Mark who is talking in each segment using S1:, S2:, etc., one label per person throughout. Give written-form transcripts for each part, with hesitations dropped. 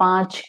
S1: 5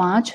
S1: 5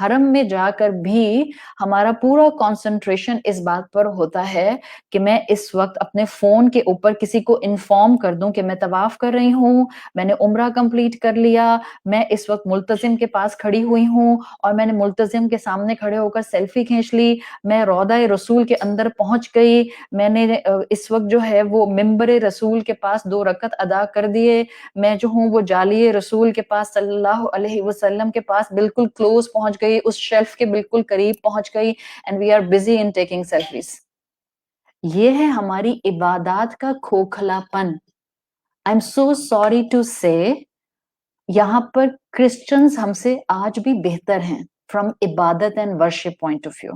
S1: حرم میں جا کر بھی ہمارا پورا کانسنٹریشن اس بات پر ہوتا ہے کہ میں اس وقت اپنے فون کے اوپر کسی کو انفارم کر دوں کہ میں طواف کر رہی ہوں، میں نے عمرہ کمپلیٹ کر لیا، میں اس وقت ملتزم کے پاس کھڑی ہوئی ہوں اور میں نے ملتزم کے سامنے کھڑے ہو کر سیلفی کھینچ لی، میں روضہ رسول کے اندر پہنچ گئی، میں نے اس وقت جو ہے وہ ممبر رسول کے پاس 2 رکعت ادا کر دیے، میں جو ہوں وہ جالی رسول کے پاس صلی اللہ علیہ وسلم کے پاس بالکل کلوز پہنچ گئی، اس شیلف کے بالکل قریب پہنچ گئی، and we are busy in taking selfies. یہ ہے ہماری عبادات کا کھوکھلا پن. I am so sorry to say یہاں پر کرسچنز ہم سے آج بھی بہتر ہیں فرام عبادت and worship point of view.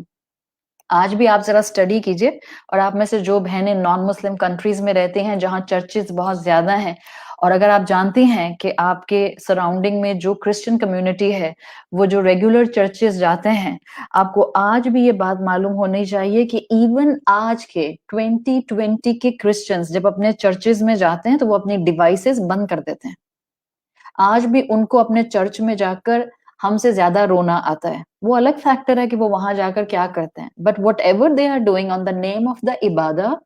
S1: آج بھی آپ ذرا اسٹڈی کیجئے، اور آپ میں سے جو بہنیں نان مسلم کنٹریز میں رہتے ہیں جہاں چرچز بہت زیادہ ہیں، اور اگر آپ جانتی ہیں کہ آپ کے سراؤنڈنگ میں جو کرسچن کمیونٹی ہے وہ جو ریگولر چرچز جاتے ہیں، آپ کو آج بھی یہ بات معلوم ہونی چاہیے کہ ایون آج کے 2020 کے کرسچنز جب اپنے چرچز میں جاتے ہیں تو وہ اپنی ڈیوائسز بند کر دیتے ہیں. آج بھی ان کو اپنے چرچ میں جا کر ہم سے زیادہ رونا آتا ہے. وہ الگ فیکٹر ہے کہ وہ وہاں جا کر کیا کرتے ہیں، but whatever they are doing on the name of the عبادت،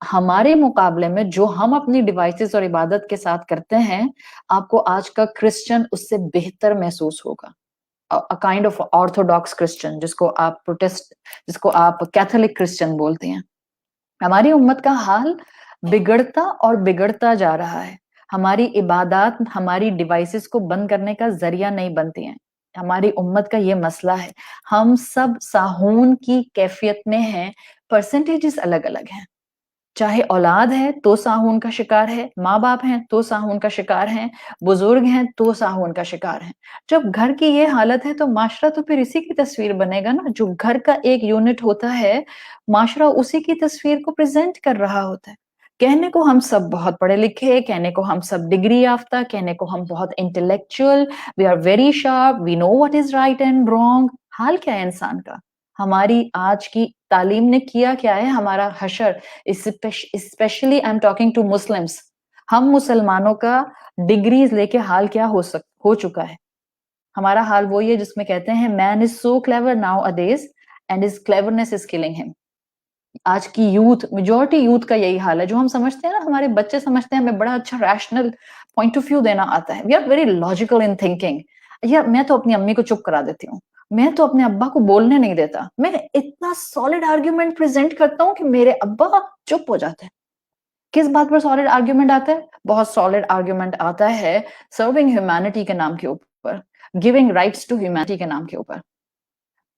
S1: ہمارے مقابلے میں جو ہم اپنی ڈیوائسز اور عبادت کے ساتھ کرتے ہیں، آپ کو آج کا کرسچن اس سے بہتر محسوس ہوگا. کائنڈ آف آرتھوڈاکس کرسچن، جس کو آپ کیتھولک کرسچن بولتے ہیں. ہماری امت کا حال بگڑتا اور بگڑتا جا رہا ہے. ہماری عبادات ہماری ڈیوائسز کو بند کرنے کا ذریعہ نہیں بنتی ہیں. ہماری امت کا یہ مسئلہ ہے، ہم سب ساہون کی کیفیت میں ہیں، پرسنٹیجز الگ الگ ہیں. چاہے اولاد ہے تو ساہون کا شکار ہے، ماں باپ ہیں تو ساہون کا شکار ہیں، بزرگ ہیں تو ساہون کا شکار ہیں. جب گھر کی یہ حالت ہے تو معاشرہ تو پھر اسی کی تصویر بنے گا نا. جو گھر کا ایک یونٹ ہوتا ہے، معاشرہ اسی کی تصویر کو پریزنٹ کر رہا ہوتا ہے. کہنے کو ہم سب بہت پڑھے لکھے، کہنے کو ہم سب ڈگری یافتہ، کہنے کو ہم بہت intellectual, we are very sharp, we know what is right and wrong. حال کیا ہے انسان کا؟ ہماری آج کی تعلیم نے کیا کیا ہے؟ ہمارا حشر، especially I am talking to Muslims, ہم مسلمانوں کا ڈگریز لے کے حال کیا ہو چکا ہے؟ ہمارا حال وہی ہے جس میں کہتے ہیں man is so clever nowadays and his cleverness is killing him. آج کی یوتھ، میجورٹی یوتھ کا یہی حال ہے. جو ہم سمجھتے ہیں نا، ہمارے بچے سمجھتے ہیں ہمیں بڑا اچھا ریشنل پوائنٹ آف ویو دینا آتا ہے، we are very logical in thinking. میں تو اپنی امی کو چپ کرا دیتی ہوں، میں تو اپنے ابا کو بولنے نہیں دیتا، میں اتنا سالڈ آرگیومنٹ پریزنٹ کرتا ہوں کہ میرے ابا چپ ہو جاتے ہیں. کس بات پر سالڈ آرگیومنٹ آتا ہے؟ بہت سالڈ آرگیومنٹ آتا ہے سرونگ ہیومینٹی کے نام کے اوپر، گیونگ رائٹس ٹو ہیومینٹی کے نام کے اوپر.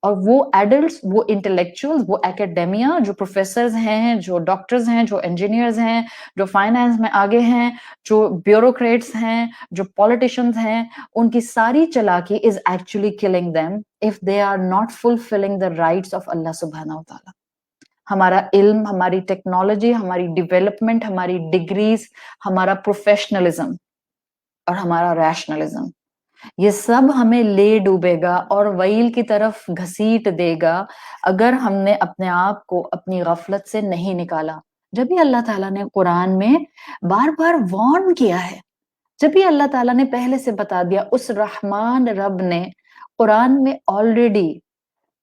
S1: اور وہ ایڈلٹس، وہ انٹلیکچوئل، وہ اکیڈیمیا، جو پروفیسرز ہیں، جو ڈاکٹرز ہیں، جو انجینئرز ہیں، جو فائنانس میں آگے ہیں، جو بیوروکریٹس ہیں، جو پولیٹیشنز ہیں، ان کی ساری چالاکی is actually killing them if they are not fulfilling the rights of اللہ سبحانہ و تعالیٰ. ہمارا علم، ہماری ٹیکنالوجی، ہماری ڈیولپمنٹ، ہماری ڈگریز، ہمارا پروفیشنلزم اور ہمارا ریشنلزم، یہ سب ہمیں لے ڈوبے گا اور ویل کی طرف گھسیٹ دے گا اگر ہم نے اپنے آپ کو اپنی غفلت سے نہیں نکالا. جب بھی اللہ تعالیٰ نے قرآن میں بار بار وارن کیا ہے، جب بھی اللہ تعالیٰ نے پہلے سے بتا دیا، اس رحمان رب نے قرآن میں آلریڈی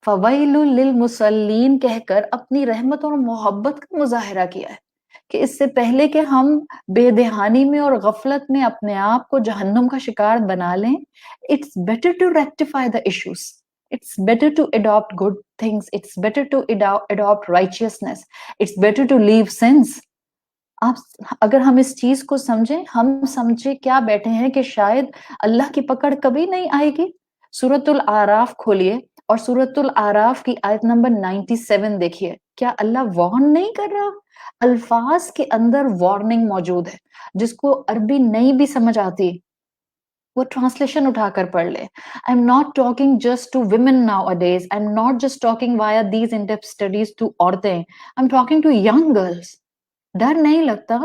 S1: فویل للمصلین کہہ کر اپنی رحمت اور محبت کا مظاہرہ کیا ہے کہ اس سے پہلے کہ ہم بے دہانی میں اور غفلت میں اپنے آپ کو جہنم کا شکار بنا لیں، it's better to rectify the issues. It's better to adopt good things. It's better to adopt righteousness. It's better to leave sins. اگر ہم اس چیز کو سمجھیں، ہم سمجھے کیا بیٹھے ہیں کہ شاید اللہ کی پکڑ کبھی نہیں آئے گی. سورۃ الاعراف کھولیے اور سورۃ الاعراف کی آیت نمبر 97 دیکھیے. کیا اللہ وارن نہیں کر رہا؟ الفاظ کے اندر وارننگ موجود ہے. جس کو عربی نہیں بھی سمجھ آتی وہ ٹرانسلیشن اٹھا کر پڑھ لے. I am not talking just to women nowadays. I am not just talking via these in-depth studies to عورتیں. I'm talking to young girls. ڈر نہیں لگتا؟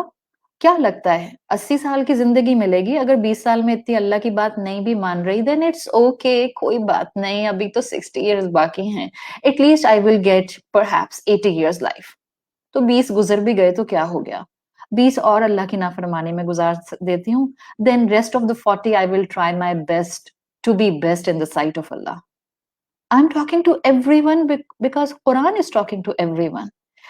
S1: کیا لگتا ہے 80 سال کی زندگی ملے گی اگر 20 سال میں اتنی اللہ کی بات نہیں بھی مان رہی؟ then it's okay، کوئی بات نہیں، ابھی تو 60 years باقی ہیں، at least I will get perhaps 80 years life. تو 20 گزر بھی گئے تو کیا ہو گیا، 20 اور اللہ کی نافرمانی میں گزار دیتی ہوں. then rest of the 40 I will try my best to be best in the sight of Allah. I'm talking to everyone because Quran is talking to everyone.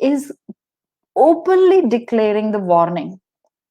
S1: is openly declaring the warning.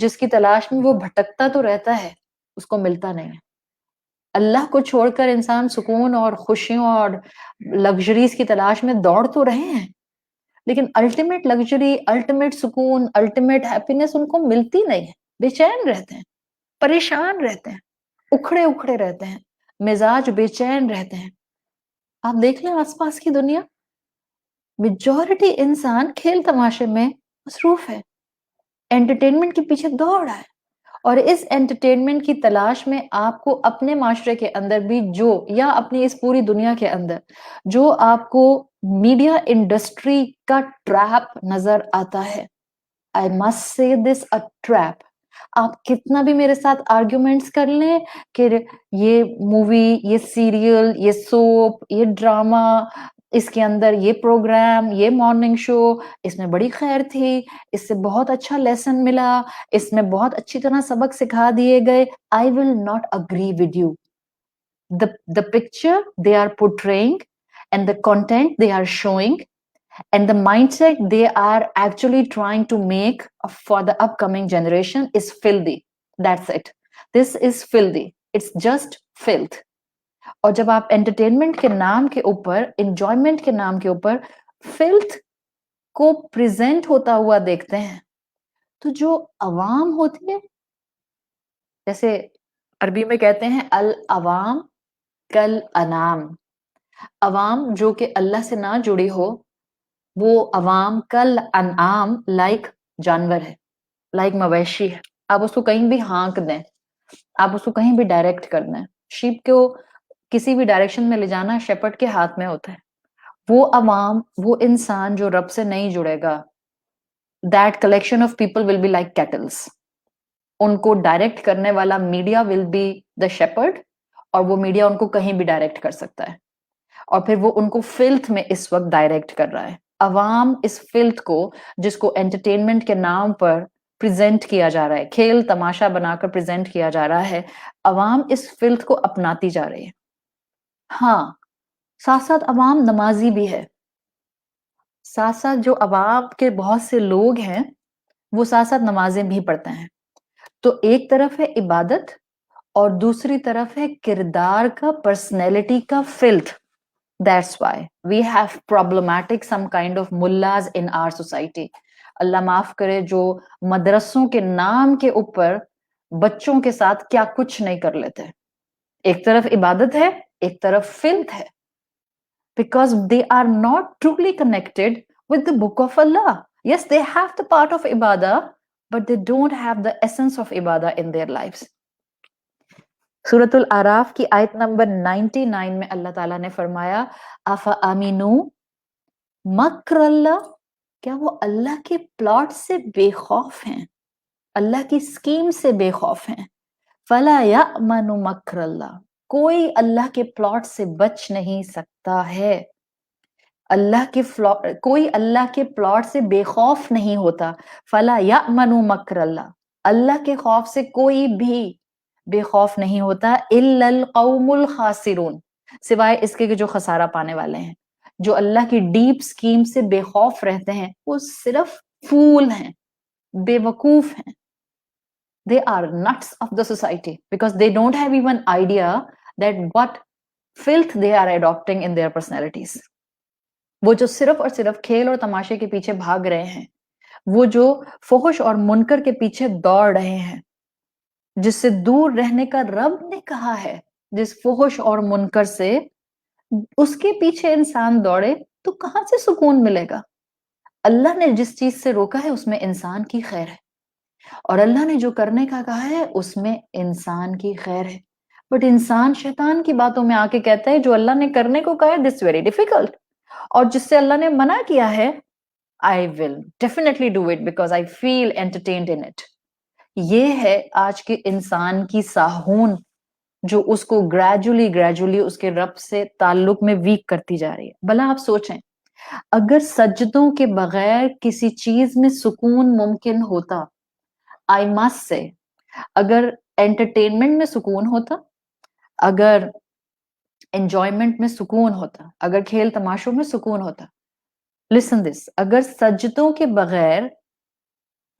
S1: جس کی تلاش میں وہ بھٹکتا تو رہتا ہے، اس کو ملتا نہیں ہے۔ اللہ کو چھوڑ کر انسان سکون اور خوشیوں اور لگژریز کی تلاش میں دوڑ تو رہے ہیں، لیکن الٹیمیٹ لگژری، الٹیمیٹ سکون، الٹیمیٹ ہیپینس ان کو ملتی نہیں ہے۔ بے چین رہتے ہیں، پریشان رہتے ہیں، اکھڑے اکھڑے رہتے ہیں، مزاج بے چین رہتے ہیں۔ آپ دیکھ لیں آس پاس کی دنیا، میجورٹی انسان کھیل تماشے میں مصروف ہے، انٹرٹینمنٹ کے پیچھے دوڑ رہا ہے، اور اس انٹرٹینمنٹ کی تلاش میں آپ کو اپنے معاشرے کے اندر بھی یا اپنی اس پوری دنیا کے اندر جو آپ کو میڈیا انڈسٹری کا ٹریپ نظر آتا ہے، I must say this a trap. آپ کتنا بھی میرے ساتھ آرگیومنٹس کر لیں کہ یہ مووی، یہ سیریل، یہ سوپ، یہ ڈراما، اس کے اندر یہ پروگرام، یہ مارننگ شو، اس میں بڑی خیر تھی، اس سے بہت اچھا لیسن ملا، اس میں بہت اچھی طرح سبق سکھا دیے گئے، I will not agree with you. The picture they are portraying and the content they are showing and the mindset they are actually trying to make for the upcoming generation is filthy. That's it. This is filthy. It's just filth. اور جب آپ entertainment کے نام کے اوپر، enjoyment کے نام کے اوپر فلتھ کو پریزنٹ ہوتا ہوا دیکھتے ہیں، تو جو عوام ہوتی ہے، جیسے عربی میں کہتے ہیں العوام کل انام، عوام جو کہ اللہ سے نہ جڑی ہو، وہ عوام کل انعام لائک جانور ہے، لائک مویشی ہے۔ آپ اس کو کہیں بھی ہانک دیں، آپ اس کو کہیں بھی ڈائریکٹ کر دیں، شیپ کو کسی بھی ڈائریکشن میں لے جانا شیپرڈ کے ہاتھ میں ہوتا ہے۔ وہ عوام، وہ انسان جو رب سے نہیں جڑے گا، that collection of people will be like kettles. ان کو ڈائریکٹ کرنے والا media will be the shepherd، اور وہ میڈیا ان کو کہیں بھی ڈائریکٹ کر سکتا ہے، اور پھر وہ ان کو فلتھ میں اس وقت ڈائریکٹ کر رہا ہے۔ عوام اس فلتھ کو، جس کو انٹرٹینمنٹ کے نام پر پریزنٹ کیا جا رہا ہے، کھیل تماشا بنا کر پریزنٹ کیا جا رہا ہے، عوام اس فلتھ کو اپناتی جا رہی ہے۔ ہاں، ساتھ ساتھ عوام نمازی بھی ہے، ساتھ ساتھ جو عوام کے بہت سے لوگ ہیں وہ ساتھ ساتھ نمازیں بھی پڑھتے ہیں۔ تو ایک طرف ہے عبادت اور دوسری طرف ہے کردار کا، پرسنالٹی کا فلتھ۔ That's why we have problematic some kind of mullahs in our society. اللہ معاف کرے، جو مدرسوں کے نام کے اوپر بچوں کے ساتھ کیا کچھ نہیں کر لیتے۔ ایک طرف عبادت ہے، ایک طرف فلتھ ہے، because they are not truly connected with the book of Allah. Yes, they have the part of ibadah, but they don't have the essence of ibadah in their lives. سورۃ الاعراف کی آیت نمبر 99 میں اللہ تعالیٰ نے فرمایا أَفَأَمِنُوا مَكْرَ اللَّهِ، کیا وہ اللہ کے پلاٹ سے بے خوف ہیں، اللہ کی اسکیم سے بے خوف ہیں؟ فَلَا يَأْمَنُ مَكْرَ اللَّهِ، کوئی اللہ کے پلاٹ سے بچ نہیں سکتا ہے۔ کوئی اللہ کے پلاٹ سے بے خوف نہیں ہوتا۔ فَلَا يَأْمَنُ مَكْرَ اللَّهِ، اللہ کے خوف سے کوئی بھی بے خوف نہیں ہوتا، الا القوم الخاسرون، سوائے اس کے جو خسارہ پانے والے ہیں۔ جو اللہ کی ڈیپ اسکیم سے بے خوف رہتے ہیں وہ صرف فول ہیں، بے وقوف ہیں۔ They are nuts of the society because they don't have even idea that what filth they are adopting in their personalities. وہ جو صرف اور صرف کھیل اور تماشے کے پیچھے بھاگ رہے ہیں، وہ جو فحش اور منکر کے پیچھے دوڑ رہے ہیں، جس سے دور رہنے کا رب نے کہا ہے، جس فحش اور منکر سے اس کے پیچھے انسان دوڑے تو کہاں سے سکون ملے گا؟ اللہ نے جس چیز سے روکا ہے اس میں انسان کی خیر ہے، اور اللہ نے جو کرنے کا کہا ہے اس میں انسان کی خیر ہے۔ بٹ انسان شیطان کی باتوں میں آ کے کہتا ہے جو اللہ نے کرنے کو کہا ہے دس ویری ڈیفیکلٹ، اور جس سے اللہ نے منع کیا ہے I will definitely do it because I feel entertained in it. یہ ہے آج کے انسان کی ساہون جو اس کو گریجولی اس کے رب سے تعلق میں ویک کرتی جا رہی ہے۔ بھلا آپ سوچیں، اگر سجدوں کے بغیر کسی چیز میں سکون ممکن ہوتا، I must say، اگر انٹرٹینمنٹ میں سکون ہوتا، اگر انجوائمنٹ میں سکون ہوتا، اگر کھیل تماشوں میں سکون ہوتا، listen this، اگر سجدوں کے بغیر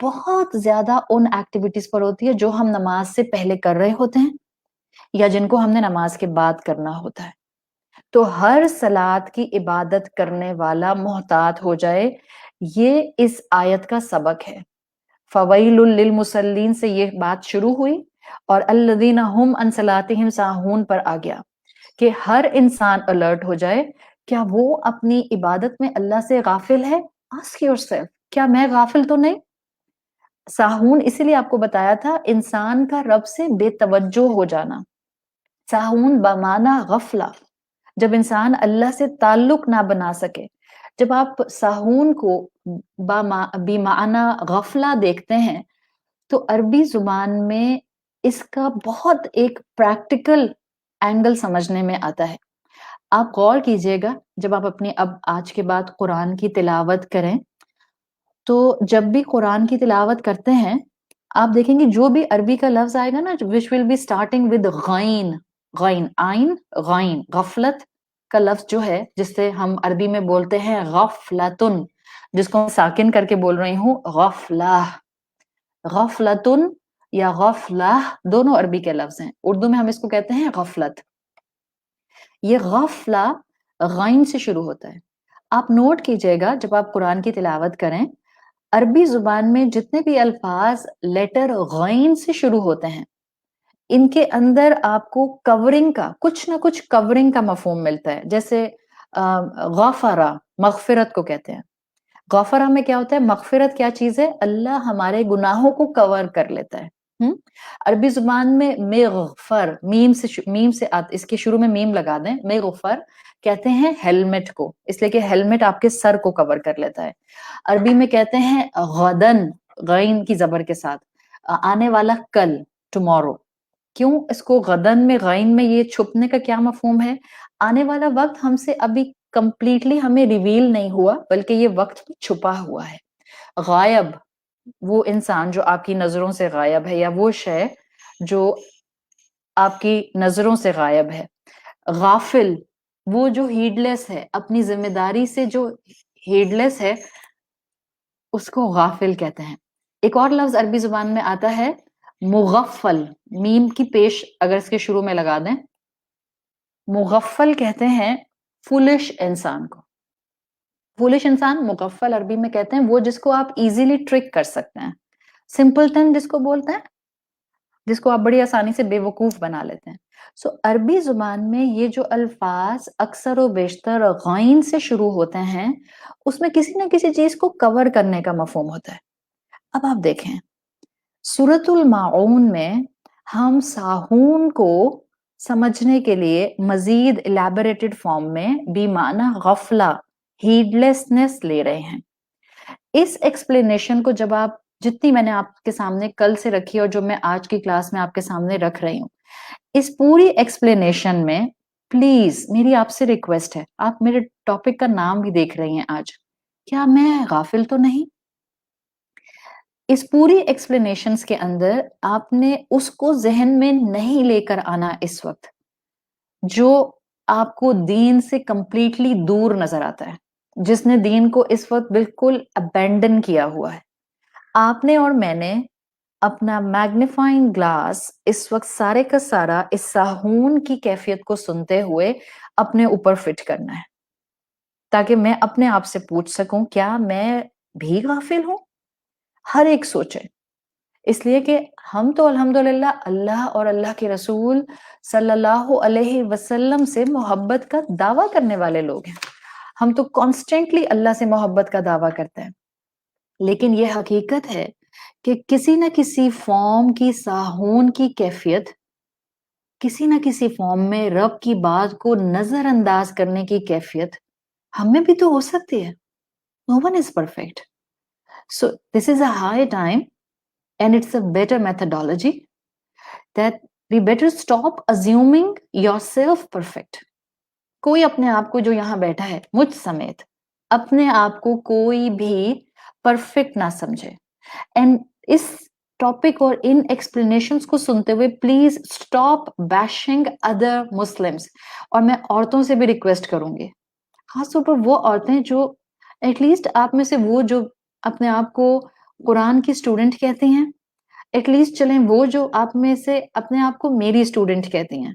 S1: بہت زیادہ ان ایکٹیویٹیز پر ہوتی ہے جو ہم نماز سے پہلے کر رہے ہوتے ہیں یا جن کو ہم نے نماز کے بعد کرنا ہوتا ہے. تو ہر صلات کی عبادت کرنے والا محتاط ہو جائے. یہ اس آیت کا سبق ہے. فویل للمصلین سے یہ بات شروع ہوئی اور الذین هم عن صلاتهم ساہون پر آ گیا کہ ہر انسان الرٹ ہو جائے. کیا وہ اپنی عبادت میں اللہ سے غافل ہے؟ Ask yourself, کیا میں غافل تو نہیں؟ ساہون اسی لیے آپ کو بتایا تھا انسان کا رب سے بے توجہ ہو جانا. ساہون بمعنی غفلہ، جب انسان اللہ سے تعلق نہ بنا سکے. جب آپ ساہون کو بمعنی غفلہ دیکھتے ہیں تو عربی زبان میں اس کا بہت ایک پریکٹیکل اینگل سمجھنے میں آتا ہے. آپ غور کیجئے گا جب آپ اپنی اب آج کے بعد قرآن کی تلاوت کریں تو جب بھی قرآن کی تلاوت کرتے ہیں آپ دیکھیں گے جو بھی عربی کا لفظ آئے گا نا which will be starting with غین، غین آئین غین، غفلت کا لفظ جو ہے جس سے ہم عربی میں بولتے ہیں غفلتن، جس کو میں ساکن کر کے بول رہی ہوں غفلہ. غفلتن یا غفلہ دونوں عربی کے لفظ ہیں. اردو میں ہم اس کو کہتے ہیں غفلت. یہ غفلہ غین سے شروع ہوتا ہے. آپ نوٹ کیجئے گا جب آپ قرآن کی تلاوت کریں عربی زبان میں جتنے بھی الفاظ لیٹر غین سے شروع ہوتے ہیں ان کے اندر آپ کو کورنگ کا کچھ نہ کچھ کورنگ کا مفہوم ملتا ہے. جیسے غفرہ مغفرت کو کہتے ہیں. غفرہ میں کیا ہوتا ہے؟ مغفرت کیا چیز ہے؟ اللہ ہمارے گناہوں کو کور کر لیتا ہے. عربی زبان میں مغفر میم سے اس کے شروع میں میم لگا دیں. مغفر کہتے ہیں ہیلمٹ کو، اس لیے کہ ہیلمٹ آپ کے سر کو کور کر لیتا ہے. عربی میں کہتے ہیں غدن غین کی زبر کے ساتھ، آنے والا کل، ٹمورو. کیوں اس کو غدن میں غین میں یہ چھپنے کا کیا مفہوم ہے؟ آنے والا وقت ہم سے ابھی کمپلیٹلی ہمیں ریویل نہیں ہوا بلکہ یہ وقت چھپا ہوا ہے. غائب وہ انسان جو آپ کی نظروں سے غائب ہے یا وہ شے جو آپ کی نظروں سے غائب ہے. غافل وہ جو ہیڈ لیس ہے، اپنی ذمہ داری سے جو ہیڈ لیس ہے اس کو غافل کہتے ہیں. ایک اور لفظ عربی زبان میں آتا ہے مغفل، میم کی پیش اگر اس کے شروع میں لگا دیں. مغفل کہتے ہیں فولش انسان کو. فولش انسان مغفل عربی میں کہتے ہیں وہ جس کو آپ ایزیلی ٹرک کر سکتے ہیں. سمپلٹن جس کو بولتے ہیں، جس کو آپ بڑی آسانی سے بے وقوف بنا لیتے ہیں. سو عربی زبان میں یہ جو الفاظ اکثر و بیشتر غین سے شروع ہوتے ہیں اس میں کسی نہ کسی چیز کو کور کرنے کا مفہوم ہوتا ہے. اب آپ دیکھیں سورۃ الماعون میں ہم ساہون کو سمجھنے کے لیے مزید الیبوریٹڈ فارم میں بیمانہ غفلہ ہیڈ لیسنس لے رہے ہیں. اس ایکسپلینیشن کو جب آپ جتنی میں نے آپ کے سامنے کل سے رکھی اور جو میں آج کی کلاس میں آپ کے سامنے رکھ رہی ہوں اس پوری ایکسپلینیشن میں پلیز میری آپ سے ریکویسٹ ہے، آپ میرے ٹاپک کا نام بھی دیکھ رہی ہیں آج، کیا میں غافل تو نہیں؟ اس پوری ایکسپلینیشنز کے اندر آپ نے اس کو ذہن میں نہیں لے کر آنا اس وقت جو آپ کو دین سے کمپلیٹلی دور نظر آتا ہے، جس نے دین کو اس وقت بالکل ابینڈن کیا ہوا ہے. آپ نے اور میں نے اپنا میگنیفائنگ گلاس اس وقت سارے کا سارا اس ساہون کی کیفیت کو سنتے ہوئے اپنے اوپر فٹ کرنا ہے تاکہ میں اپنے آپ سے پوچھ سکوں کیا میں بھی غافل ہوں؟ ہر ایک سوچے، اس لیے کہ ہم تو الحمدللہ اللہ اور اللہ کے رسول صلی اللہ علیہ وسلم سے محبت کا دعویٰ کرنے والے لوگ ہیں. ہم تو کانسٹنٹلی اللہ سے محبت کا دعویٰ کرتے ہیں، لیکن یہ حقیقت ہے کہ کسی نہ کسی فارم کی ساہون کی کیفیت، کسی نہ کسی فارم میں رب کی بات کو نظر انداز کرنے کی کیفیت ہمیں بھی تو ہو سکتی ہے. No one is perfect. So this is a high time and it's a better methodology that we better stop assuming yourself perfect. کوئی اپنے آپ کو جو یہاں بیٹھا ہے مجھ سمیت اپنے آپ کو کوئی بھی پرفیکٹ نہ سمجھے. اینڈ اس ٹاپک اور ان ایکسپلینیشنز کو سنتے ہوئے please stop bashing other Muslims. اور میں عورتوں سے بھی ریکویسٹ کروں گی، خاص طور پر وہ عورتیں جو ایٹ لیسٹ آپ میں سے وہ جو اپنے آپ کو قرآن کی اسٹوڈنٹ کہتی ہیں، ایٹ لیسٹ چلیں وہ جو آپ میں سے اپنے آپ کو میری اسٹوڈنٹ کہتی ہیں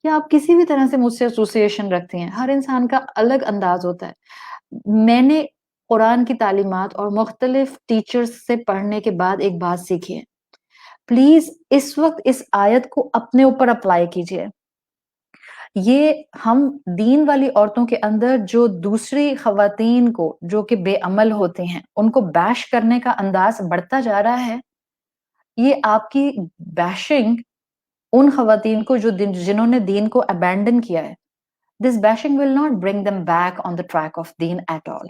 S1: یا آپ کسی بھی طرح سے مجھ سے ایسوسیشن رکھتی ہیں، ہر انسان کا الگ انداز ہوتا ہے. میں نے قرآن کی تعلیمات اور مختلف ٹیچرز سے پڑھنے کے بعد ایک بات سیکھی ہے، پلیز اس وقت اس آیت کو اپنے اوپر اپلائی کیجئے. یہ ہم دین والی عورتوں کے اندر جو دوسری خواتین کو جو کہ بے عمل ہوتی ہیں ان کو بیش کرنے کا انداز بڑھتا جا رہا ہے. یہ آپ کی بیشنگ ان خواتین کو جنہوں نے دین کو ابینڈن کیا ہے. This bashing will not bring them back on the track of دین ایٹ آل.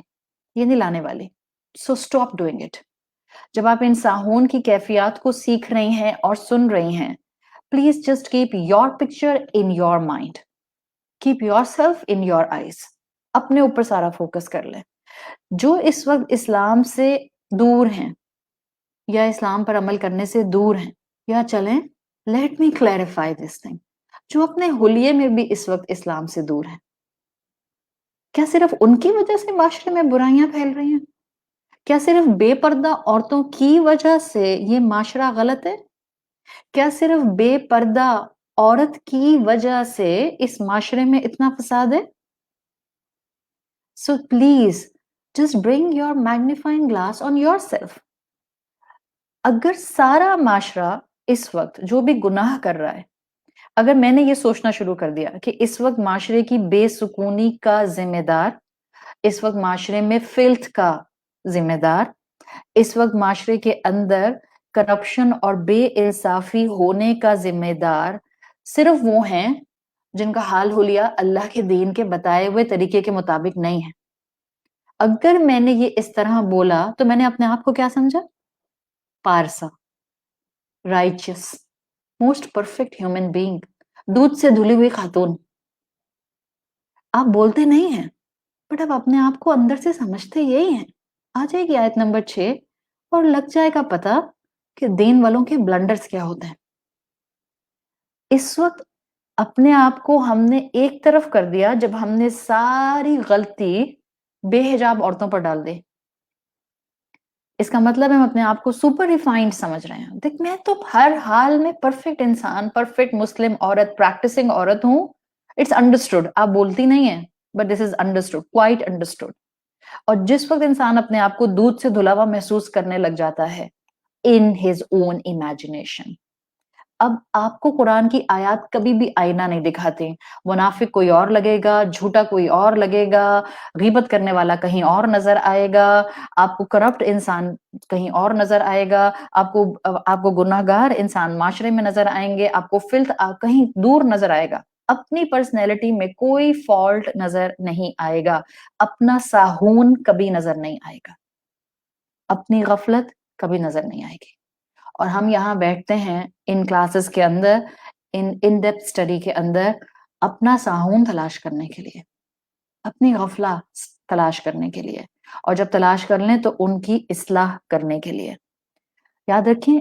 S1: یہ نہیں لانے والی. So stop doing it. جب آپ ان ساہون کی کیفیات کو سیکھ رہی ہیں اور سن رہی ہیں، please just keep your picture in your mind, keep yourself in your eyes. اپنے اوپر سارا فوکس کر لیں. جو اس وقت اسلام سے دور ہیں یا اسلام پر عمل کرنے سے دور ہیں، یا چلیں let me clarify this thing, جو اپنے حلیے میں بھی اس وقت اسلام سے دور ہیں، کیا صرف ان کی وجہ سے معاشرے میں برائیاں پھیل رہی ہیں؟ کیا صرف بے پردہ عورتوں کی وجہ سے یہ معاشرہ غلط ہے؟ کیا صرف بے پردہ عورت کی وجہ سے اس معاشرے میں اتنا فساد ہے؟ So please just bring your magnifying glass on your self. اگر سارا معاشرہ اس وقت جو بھی گناہ کر رہا ہے، اگر میں نے یہ سوچنا شروع کر دیا کہ اس وقت معاشرے کی بے سکونی کا ذمہ دار، اس وقت معاشرے میں فلتھ کا ذمہ دار، اس وقت معاشرے کے اندر کرپشن اور بے انصافی ہونے کا ذمہ دار صرف وہ ہیں جن کا حال حلیہ اللہ کے دین کے بتائے ہوئے طریقے کے مطابق نہیں ہے. اگر میں نے یہ اس طرح بولا تو میں نے اپنے آپ کو کیا سمجھا؟ پارسا، righteous, most perfect human being, دودھ سے دھلی ہوئی خاتون. آپ بولتے نہیں ہیں بٹ آپ اپنے آپ کو اندر سے سمجھتے یہی ہیں. آ جائے گی آیت نمبر 6 اور لگ جائے گا پتا کہ دین والوں کے بلنڈرز کیا ہوتے ہیں. اس وقت اپنے آپ کو ہم نے ایک طرف کر دیا جب ہم نے ساری غلطی بے حجاب عورتوں پر ڈال دی. اس کا مطلب ہم اپنے آپ کو سپر ریفائنڈ سمجھ رہے ہیں. دیکھ میں تو ہر حال میں پرفیکٹ انسان، پرفیکٹ مسلم عورت، پریکٹسنگ عورت ہوں. It's understood. آپ بولتی نہیں ہیں but this is understood, quite understood. اور جس وقت انسان اپنے آپ کو دودھ سے دھلا ہوا محسوس کرنے لگ جاتا ہے in his own imagination. اب آپ کو قرآن کی آیات کبھی بھی آئینہ نہیں دکھاتے. منافق کوئی اور لگے گا، جھوٹا کوئی اور لگے گا، غیبت کرنے والا کہیں اور نظر آئے گا، آپ کو کرپٹ انسان کہیں اور نظر آئے گا، آپ کو گناہگار انسان معاشرے میں نظر آئیں گے، آپ کو فلت کہیں دور نظر آئے گا. اپنی پرسنالٹی میں کوئی فالٹ نظر نہیں آئے گا. اپنا ساہون کبھی نظر نہیں آئے گا. اپنی غفلت کبھی نظر نہیں آئے گی. اور ہم یہاں بیٹھتے ہیں ان کلاسز کے اندر، ان ڈیپتھ اسٹڈی کے اندر، اپنا ساہون تلاش کرنے کے لیے، اپنی غفلہ تلاش کرنے کے لیے، اور جب تلاش کر لیں تو ان کی اصلاح کرنے کے لیے. یاد رکھیں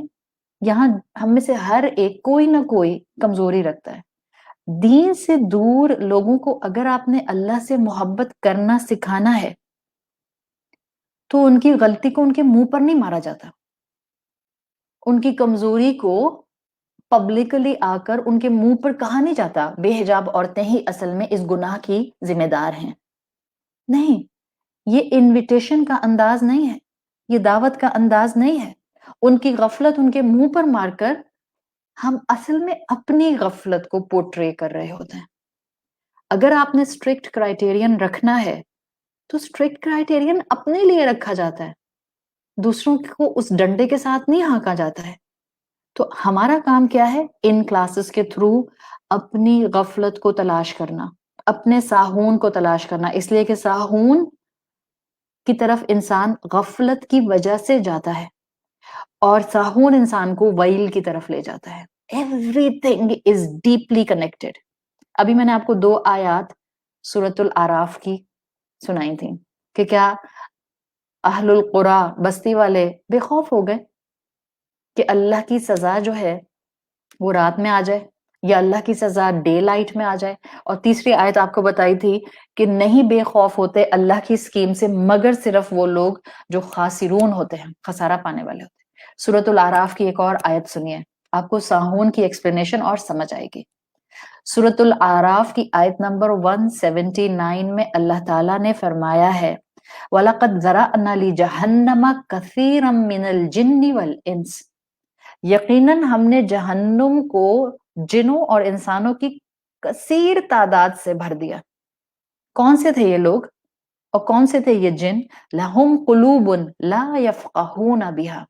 S1: یہاں ہم میں سے ہر ایک کوئی نہ کوئی کمزوری رکھتا ہے. دین سے دور لوگوں کو اگر آپ نے اللہ سے محبت کرنا سکھانا ہے تو ان کی غلطی کو ان کے منہ پر نہیں مارا جاتا. ان کی کمزوری کو پبلکلی آ کر ان کے منہ پر کہا نہیں جاتا بے حجاب عورتیں ہی اصل میں اس گناہ کی ذمہ دار ہیں. نہیں، یہ انویٹیشن کا انداز نہیں ہے، یہ دعوت کا انداز نہیں ہے. ان کی غفلت ان کے منہ پر مار کر ہم اصل میں اپنی غفلت کو پورٹرے کر رہے ہوتے ہیں. اگر آپ نے اسٹرکٹ کرائٹیرین رکھنا ہے تو اسٹرکٹ کرائٹیرین اپنے لیے رکھا جاتا ہے، دوسروں کو اس ڈنڈے کے ساتھ نہیں ہانکا جاتا ہے. تو ہمارا کام کیا ہے ان کلاسز کے تھرو؟ اپنی غفلت کو تلاش کرنا، اپنے ساہون کو تلاش کرنا. اس لیے کہ ساہون کی طرف انسان غفلت کی وجہ سے جاتا ہے اور ساہون انسان کو ویل کی طرف لے جاتا ہے. Everything is deeply connected. ابھی میں نے آپ کو 2 آیات سورۃ الاعراف کی سنائی تھی کہ کیا اہل القرا بستی والے بے خوف ہو گئے کہ اللہ کی سزا جو ہے وہ رات میں آ جائے. یا اللہ کی سزا ڈے لائٹ میں آ جائے. اور تیسری آیت آپ کو بتائی تھی کہ نہیں بے خوف ہوتے اللہ کی اسکیم سے مگر صرف وہ لوگ جو خاسرون ہوتے ہیں, خسارہ پانے والے ہوتے ہیں. سورۃ الاعراف کی ایک اور آیت سنیے, آپ کو ساہون کی ایکسپلینیشن اور سمجھ آئے گی. سورۃ الاعراف کی آیت نمبر 179 میں اللہ تعالیٰ نے فرمایا ہے وَلَقَدْ ذَرَأْنَا لِجَهَنَّمَ كَثِيرًا مِّنَ الْجِنِّ وَالْإِنسِ, یقیناً ہم نے جہنم کو جنوں اور انسانوں کی کثیر تعداد سے بھر دیا. کون سے تھے یہ لوگ اور کون سے تھے یہ جن؟ لہم قلوب لا یفقہون بہا,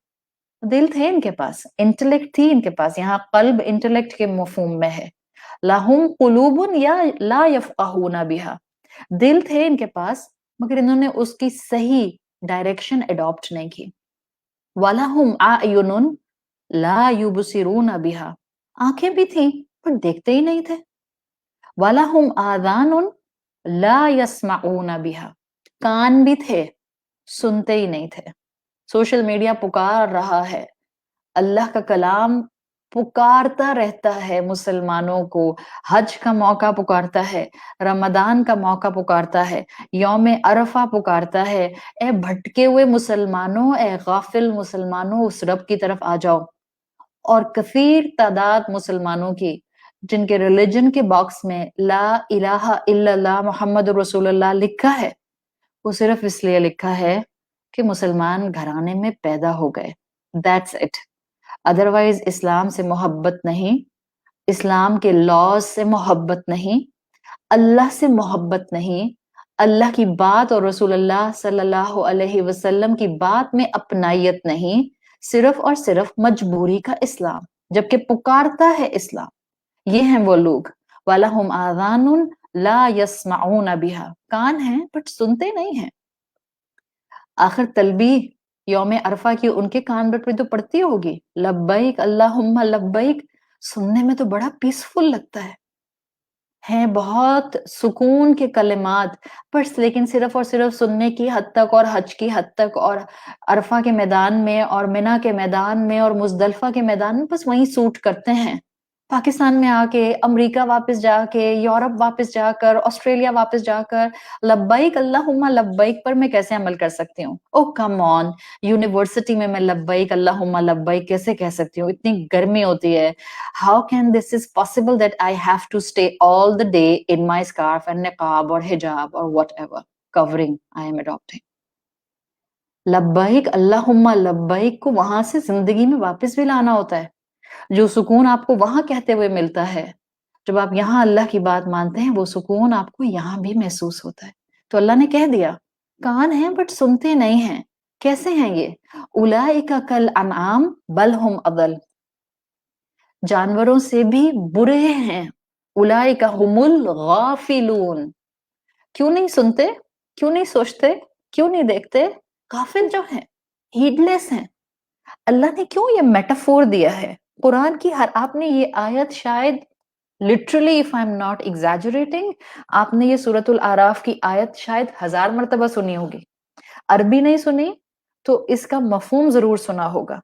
S1: دل تھے ان کے پاس, انٹلیکٹ تھی ان کے پاس. یہاں قلب انٹلیکٹ کے مفہوم میں ہے. لہم قلوب یا لا یفقہون بہا, دل تھے ان کے پاس مگر انہوں نے اس کی صحیح ڈائریکشن اڈاپٹ نہیں کی. وَلَهُمْ أَعْيُنٌ لا یبصرون بہا, آنکھیں بھی تھیں پر دیکھتے ہی نہیں تھے. وَلَهُمْ آذان لا یسمعون بہا, کان بھی تھے سنتے ہی نہیں تھے. سوشل میڈیا پکار رہا ہے, اللہ کا کلام پکارتا رہتا ہے مسلمانوں کو, حج کا موقع پکارتا ہے, رمضان کا موقع پکارتا ہے, یوم عرفہ پکارتا ہے. اے بھٹکے ہوئے مسلمانوں, اے غافل مسلمانوں, اس رب کی طرف آ جاؤ. اور کثیر تعداد مسلمانوں کی جن کے ریلیجن کے باکس میں لا الہ الا اللہ محمد رسول اللہ لکھا ہے, وہ صرف اس لیے لکھا ہے کہ مسلمان گھرانے میں پیدا ہو گئے. That's it. ادروائز اسلام سے محبت نہیں, اسلام کے لاز سے محبت نہیں, اللہ سے محبت نہیں, اللہ کی بات اور رسول اللہ صلی اللہ علیہ وسلم کی بات میں اپنائیت نہیں, صرف اور صرف مجبوری کا اسلام, جبکہ پکارتا ہے اسلام. یہ ہیں وہ لوگ وَلَهُمْ آذَانٌ لَا يَسْمَعُونَ بِهَا, کان ہیں بٹ سنتے نہیں ہیں. آخر تلبیہ یوم عرفہ کی ان کے کان بٹ پہ تو پڑتی ہوگی, لبیک اللہم لبیک, سننے میں تو بڑا پیسفل لگتا ہے, ہیں بہت سکون کے کلمات, پر لیکن صرف اور صرف سننے کی حد تک اور حج کی حد تک اور عرفہ کے میدان میں اور منی کے میدان میں اور مزدلفہ کے میدان میں بس وہیں سوٹ کرتے ہیں. پاکستان میں آ کے, امریکہ واپس جا کے, یورپ واپس جا کر, آسٹریلیا واپس جا کر لبیک اللہم لبیک پر میں کیسے عمل کر سکتی ہوں؟ او کم آن, یونیورسٹی میں لبیک اللہم لبیک کیسے کہہ سکتی ہوں؟ اتنی گرمی ہوتی ہے. How can this is possible that I have to stay all the day in my scarf and niqab or hijab or whatever covering I am adopting? لبیک اللہم لبیک کو وہاں سے زندگی میں واپس بھی لانا ہوتا ہے. جو سکون آپ کو وہاں کہتے ہوئے ملتا ہے, جب آپ یہاں اللہ کی بات مانتے ہیں, وہ سکون آپ کو یہاں بھی محسوس ہوتا ہے. تو اللہ نے کہہ دیا کان ہیں بٹ سنتے نہیں ہیں. کیسے ہیں یہ؟ اولئک کالانعام بل ہم اضل, جانوروں سے بھی برے ہیں. اولئک هم الغافلون, کیوں نہیں سنتے, کیوں نہیں سوچتے, کیوں نہیں دیکھتے؟ غافل جو ہیں, ہیڈ لیس ہیں. اللہ نے کیوں یہ میٹافور دیا ہے قرآن کی؟ آپ نے یہ آیت شاید literally if I'm not exaggerating, آپ نے یہ سورۃ الاعراف کی آیت شاید 1000 مرتبہ سنی ہوگی. عربی نہیں سنی تو اس کا مفہوم ضرور سنا ہوگا.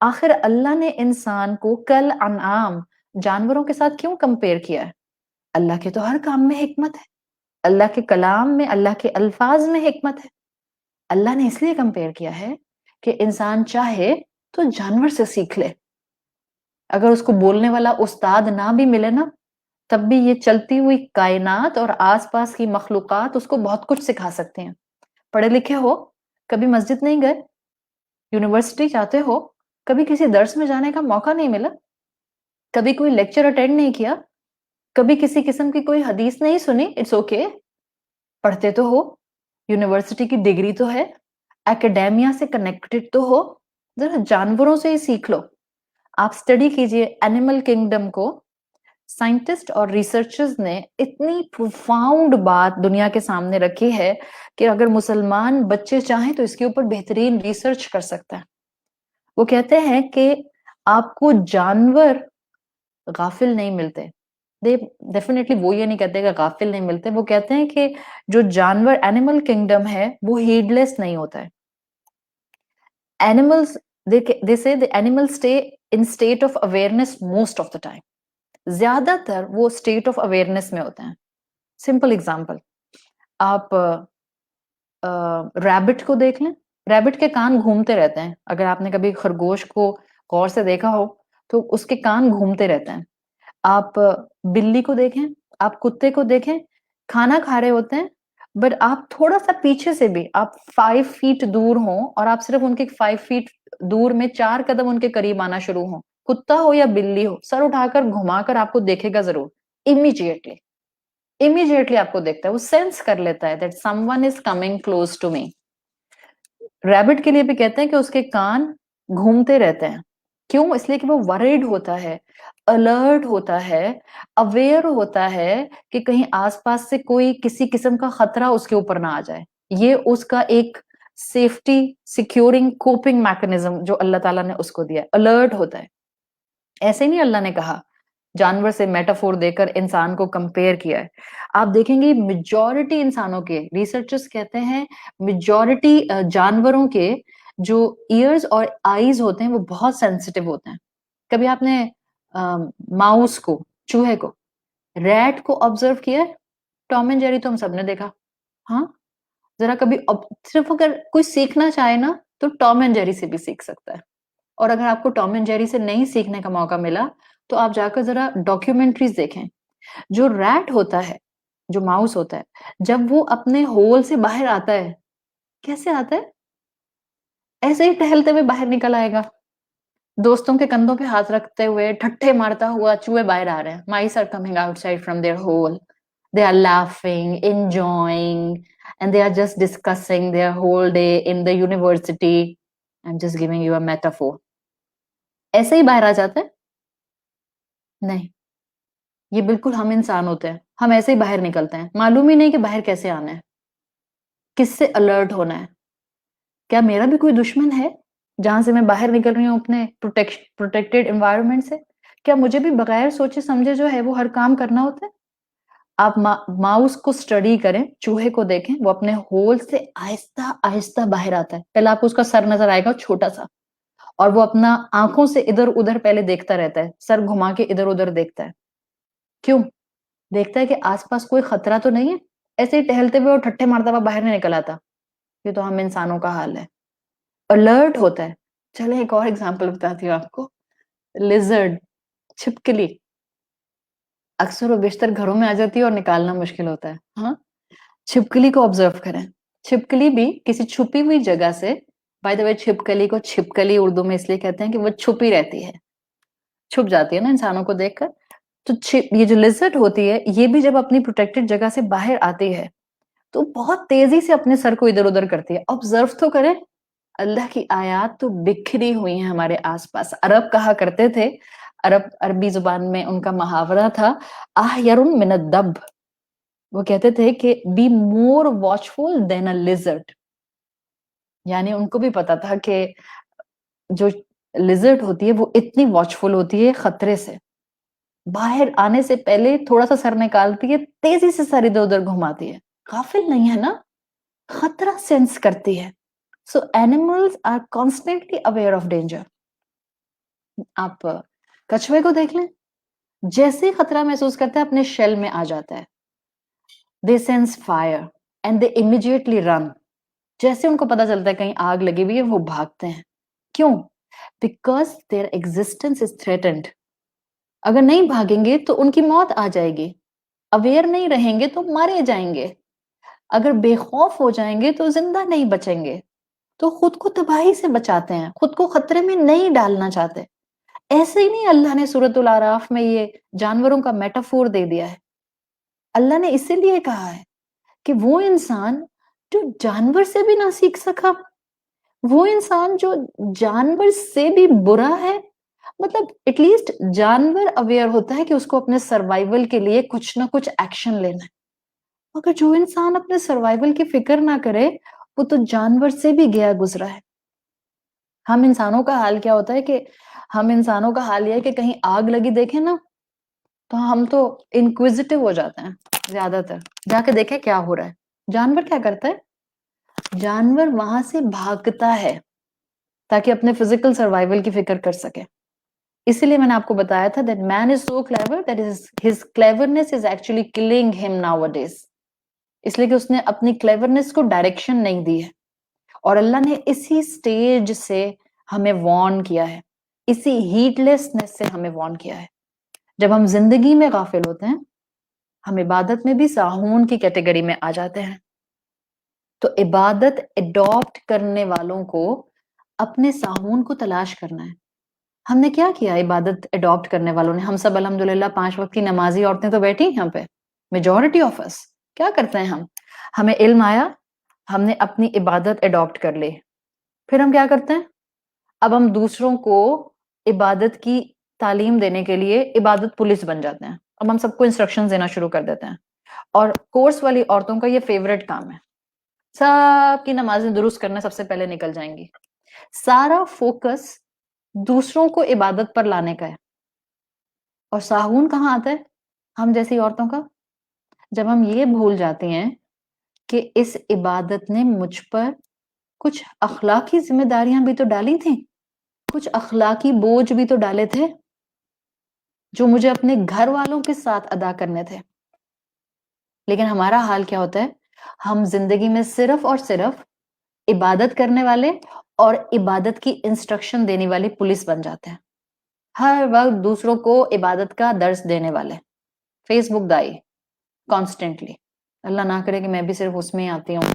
S1: آخر اللہ نے انسان کو کل انعام, جانوروں کے ساتھ کیوں کمپیئر کیا ہے؟ اللہ کے تو ہر کام میں حکمت ہے, اللہ کے کلام میں, اللہ کے الفاظ میں حکمت ہے. اللہ نے اس لیے کمپیئر کیا ہے کہ انسان چاہے تو جانور سے سیکھ لے. اگر اس کو بولنے والا استاد نہ بھی ملے نا, تب بھی یہ چلتی ہوئی کائنات اور آس پاس کی مخلوقات اس کو بہت کچھ سکھا سکتے ہیں. پڑھے لکھے ہو, کبھی مسجد نہیں گئے, یونیورسٹی جاتے ہو, کبھی کسی درس میں جانے کا موقع نہیں ملا, کبھی کوئی لیکچر اٹینڈ نہیں کیا, کبھی کسی قسم کی کوئی حدیث نہیں سنی, اٹس اوکے, پڑھتے تو ہو, یونیورسٹی کی ڈگری تو ہے, ایکڈیمیا سے کنیکٹڈ تو ہو, ذرا جانوروں سے ہی سیکھ لو. آپ اسٹڈی کیجئے اینیمل کنگڈم کو. سائنٹسٹ اور ریسرچرز نے اتنی پروفاؤنڈ بات دنیا کے سامنے رکھی ہے کہ اگر مسلمان بچے چاہیں تو اس کے اوپر بہترین ریسرچ کر سکتا ہے. وہ کہتے ہیں کہ آپ کو جانور غافل نہیں ملتے. ڈیفینیٹلی وہ یہ نہیں کہتے کہ غافل نہیں ملتے, وہ کہتے ہیں کہ جو جانور اینیمل کنگڈم ہے وہ ہیڈ لیس نہیں ہوتا ہے. Animals, they say the animals stay in state of awareness most of the time. زیادہ تر وہ اسٹیٹ آف اویئرنیس میں ہوتے ہیں. سمپل اگزامپل, آپ ریبٹ کو دیکھ لیں, ریبٹ کے کان گھومتے رہتے ہیں. اگر آپ نے کبھی خرگوش کو غور سے دیکھا ہو تو اس کے کان گھومتے رہتے ہیں. آپ بلی کو دیکھیں, آپ کتے کو دیکھیں, کھانا کھا رہے ہوتے ہیں, بٹ آپ تھوڑا سا پیچھے سے بھی آپ 5 فیٹ دور ہوں اور آپ صرف ان کے 5 فیٹ دور میں 4 قدم ان کے قریب آنا شروع ہوں, کتا ہو یا بلی ہو, سر اٹھا کر گھما کر آپ کو دیکھے گا ضرور. امیجیٹلی آپ کو دیکھتا ہے, وہ سینس کر لیتا ہے that someone is coming close to me. Rabbit کے لیے بھی کہتے ہیں کہ اس کے کان گھومتے رہتے ہیں. کیوں؟ اس لیے کہ وہ ورڈ ہوتا ہے, الرٹ ہوتا ہے, اویئر ہوتا ہے کہ کہیں آس پاس سے کوئی کسی قسم کا خطرہ اس کے اوپر نہ آ جائے. یہ اس کا ایک سیفٹی سیکیورنگ کوپنگ میکنزم جو اللہ تعالیٰ نے اس کو دیا ہے, الرٹ ہوتا ہے. ایسے نہیں اللہ نے کہا, جانور سے میٹافور دے کر انسان کو کمپیئر کیا ہے. آپ دیکھیں گے میجورٹی انسانوں کے, ریسرچرز کہتے ہیں میجورٹی جانوروں کے جو ایئرز اور آئیز ہوتے ہیں وہ بہت سینسٹیو ہوتے ہیں. کبھی آپ نے ماؤس کو, چوہے کو, ریٹ کو آبزرو کیا ہے؟ ٹام اینڈ جیری تو ہم سب نے دیکھا. ہاں, ذرا کبھی صرف اگر کوئی سیکھنا چاہے نا تو ٹام اینڈ جیری سے بھی سیکھ سکتا ہے. اور اگر آپ کو ٹام اینڈ جیری سے نہیں سیکھنے کا موقع ملا تو آپ جا کر ذرا ڈاکیومنٹریز دیکھیں. جو ریٹ ہوتا ہے, جو ماؤس ہوتا ہے, جب وہ اپنے ہول سے باہر آتا ہے, کیسے آتا ہے؟ ایسے ہی ٹہلتے ہوئے باہر نکل آئے گا, دوستوں کے کندھوں پہ ہاتھ رکھتے ہوئے ٹھٹھے مارتا ہوا چوہے باہر آ رہے ہیں. Mice are coming outside from their hole, they are laughing, enjoying, and they are just discussing their whole day in the university. I'm just giving you a metaphor. ایسے ہی باہر آ جاتے ہیں؟ نہیں, یہ بالکل ہم انسان ہوتے ہیں, ہم ایسے ہی باہر نکلتے ہیں, معلوم ہی نہیں کہ باہر کیسے آنا ہے, کس سے الرٹ ہونا ہے. کیا میرا بھی کوئی دشمن ہے جہاں سے میں باہر نکل رہی ہوں اپنے پروٹیکٹڈ انوائرمنٹ سے؟ کیا مجھے بھی بغیر سوچے سمجھے جو ہے وہ ہر کام کرنا ہوتا ہے؟ آپ ماؤس کو اسٹڈی کریں, چوہے کو دیکھیں, وہ اپنے ہول سے آہستہ آہستہ باہر آتا ہے. پہلے آپ کو اس کا سر نظر آئے گا چھوٹا سا, اور وہ اپنا آنکھوں سے ادھر ادھر پہلے دیکھتا رہتا ہے, سر گھما کے ادھر ادھر دیکھتا ہے. کیوں دیکھتا ہے؟ کہ آس پاس کوئی خطرہ تو نہیں ہے. ایسے ہی ٹہلتے ہوئے اور ٹھٹھے مارتا ہوا باہر نہیں نکل آتا. یہ تو ہم انسانوں کا حال ہے, الرٹ ہوتا ہے. چلیں ایک اور ایگزامپل بتاتی ہوں آپ کو. لیزرڈ, چھپکلی, اکثر و بیشتر گھروں میں آ جاتی ہے اور نکالنا مشکل ہوتا ہے. ہاں, چھپکلی کو آبزرو کریں. چھپکلی بھی کسی چھپی ہوئی جگہ سے, بائی دا وے چھپکلی کو چھپکلی اردو میں اس لیے کہتے ہیں کہ وہ چھپی رہتی ہے, چھپ جاتی ہے نا انسانوں کو دیکھ کر. تو یہ جو لیزرڈ ہوتی ہے, یہ بھی جب اپنی پروٹیکٹڈ جگہ سے باہر آتی ہے تو بہت تیزی سے اپنے سر کو ادھر ادھر کرتی ہے. آبزرو تو کریں, اللہ کی آیات تو بکھری ہوئی ہیں ہمارے آس پاس. عرب کہا کرتے تھے, عربی زبان میں ان کا محاورہ تھا احیر من الدب. وہ کہتے تھے کہ be more واچفل then a lizard. یعنی ان کو بھی پتا تھا کہ جو لیزرڈ ہوتی ہے وہ اتنی واچفل ہوتی ہے خطرے سے, باہر آنے سے پہلے تھوڑا سا سر نکالتی ہے, تیزی سے سر ادھر ادھر گھماتی ہے. غافل نہیں ہے نا, خطرہ سینس کرتی ہے. So animals are constantly aware of danger. آپ کچھوے کو دیکھ لیں, جیسے ہی خطرہ محسوس کرتا ہے اپنے شیل میں آ جاتا ہے. They sense fire and they immediately run. جیسے ان کو پتا چلتا ہے کہیں آگ لگی ہوئی ہے وہ بھاگتے ہیں. کیوں؟ Because their existence is threatened. اگر نہیں بھاگیں گے تو ان کی موت آ جائے گی. اویئر نہیں رہیں گے تو مارے جائیں گے. اگر بے خوف ہو جائیں گے تو زندہ نہیں بچیں گے. تو خود کو تباہی سے بچاتے ہیں, خود کو خطرے میں نہیں ڈالنا چاہتے. ایسے ہی نہیں اللہ نے سورۃ الاعراف میں یہ جانوروں کا میٹافور دے دیا ہے. اللہ نے اسی لیے کہا ہے کہ وہ انسان جو جانور سے بھی نہ سیکھ سکا, وہ انسان جو جانور سے بھی برا ہے, مطلب ایٹ لیسٹ جانور اویئر ہوتا ہے کہ اس کو اپنے سروائیول کے لیے کچھ نہ کچھ ایکشن لینا ہے. مگر جو انسان اپنے سروائیول کی فکر نہ کرے وہ تو جانور سے بھی گیا گزرا ہے. ہم انسانوں کا حال کیا ہوتا ہے کہ ہم انسانوں کا حال یہ ہے کہ کہیں آگ لگی دیکھیں نا تو ہم تو انکویزیٹو ہو جاتے ہیں زیادہ تر, جا کے دیکھیں کیا ہو رہا ہے. جانور کیا کرتا ہے؟ جانور وہاں سے بھاگتا ہے تاکہ اپنے فزیکل سروائیول کی فکر کر سکے. اسی لیے میں نے آپ کو بتایا تھا that man is so clever that his cleverness is actually killing him nowadays. اس لیے کہ اس نے اپنی cleverness کو ڈائریکشن نہیں دی ہے، اور اللہ نے اسی سٹیج سے ہمیں وارن کیا ہے، اسی ہیٹ لیسنس سے ہمیں وارن کیا ہے. جب ہم زندگی میں غافل ہوتے ہیں ہم عبادت میں بھی ساہون کی کیٹیگری میں آ جاتے ہیں. تو عبادت اڈاپٹ کرنے والوں کو اپنے ساہون کو تلاش کرنا ہے. ہم نے کیا کیا عبادت اڈاپٹ کرنے والوں نے؟ ہم سب الحمدللہ 5 وقت کی نمازی عورتیں تو بیٹھی یہاں پہ، میجورٹی آف اس. کیا کرتے ہیں ہمیں علم آیا، ہم نے اپنی عبادت اڈاپٹ کر لی. پھر ہم کیا کرتے ہیں؟ اب ہم دوسروں کو عبادت کی تعلیم دینے کے لیے عبادت پولیس بن جاتے ہیں. اب ہم سب کو انسٹرکشن دینا شروع کر دیتے ہیں، اور کورس والی عورتوں کا یہ فیوریٹ کام ہے، سب کی نمازیں درست کرنے سب سے پہلے نکل جائیں گی. سارا فوکس دوسروں کو عبادت پر لانے کا ہے. اور ساہون کہاں آتا ہے؟ ہم جیسی عورتوں کا، جب ہم یہ بھول جاتی ہیں کہ اس عبادت نے مجھ پر کچھ اخلاقی ذمہ داریاں بھی تو ڈالی تھیں، کچھ اخلاقی بوجھ بھی تو ڈالے تھے جو مجھے اپنے گھر والوں کے ساتھ ادا کرنے تھے. لیکن ہمارا حال کیا ہوتا ہے؟ ہم زندگی میں صرف اور صرف عبادت کرنے والے اور عبادت کی انسٹرکشن دینے والی پولیس بن جاتے ہیں. ہر وقت دوسروں کو عبادت کا درس دینے والے، فیس بک دائی کانسٹنٹلی. اللہ نہ کرے کہ میں بھی صرف اس میں ہی آتی ہوں.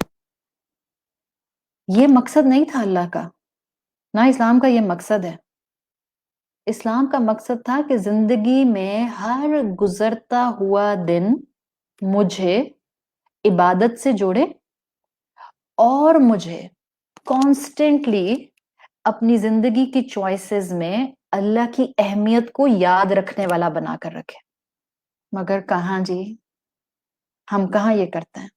S1: یہ مقصد نہیں تھا اللہ کا، نہ اسلام کا یہ مقصد ہے. اسلام کا مقصد تھا کہ زندگی میں ہر گزرتا ہوا دن مجھے عبادت سے جوڑے اور مجھے کانسٹنٹلی اپنی زندگی کی چوائسز میں اللہ کی اہمیت کو یاد رکھنے والا بنا کر رکھے. مگر کہاں جی، ہم کہاں یہ کرتے ہیں؟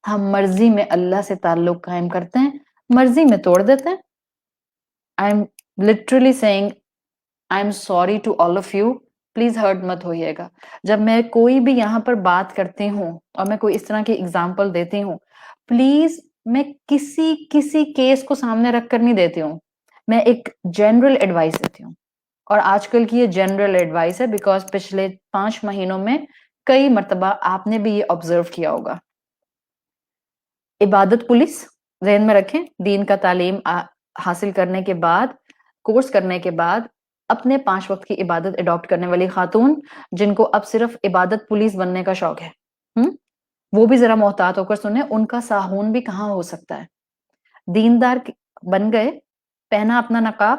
S1: ہم مرضی میں اللہ سے تعلق قائم کرتے ہیں، مرضی میں توڑ دیتے ہیں. I'm literally saying I'm sorry to all of you. Please hurt مت ہوئیے گا. جب میں کوئی بھی یہاں پر بات کرتی ہوں اور میں کوئی اس طرح کی اگزامپل دیتی ہوں، پلیز میں کسی کیس کو سامنے رکھ کر نہیں دیتی ہوں، میں ایک جنرل ایڈوائس دیتی ہوں. اور آج کل کی یہ جنرل ایڈوائس ہے بیکاز پچھلے 5 مہینوں میں کئی مرتبہ آپ نے بھی یہ آبزرو کیا ہوگا. عبادت پولیس ذہن میں رکھیں، دین کا تعلیم حاصل کرنے کے بعد، کورس کرنے کے بعد اپنے 5 وقت کی عبادت اڈاپٹ کرنے والی خاتون جن کو اب صرف عبادت پولیس بننے کا شوق ہے، وہ بھی ذرا محتاط ہو کر سنیں ان کا ساہون بھی کہاں ہو سکتا ہے. دیندار بن گئے، پہنا اپنا نقاب،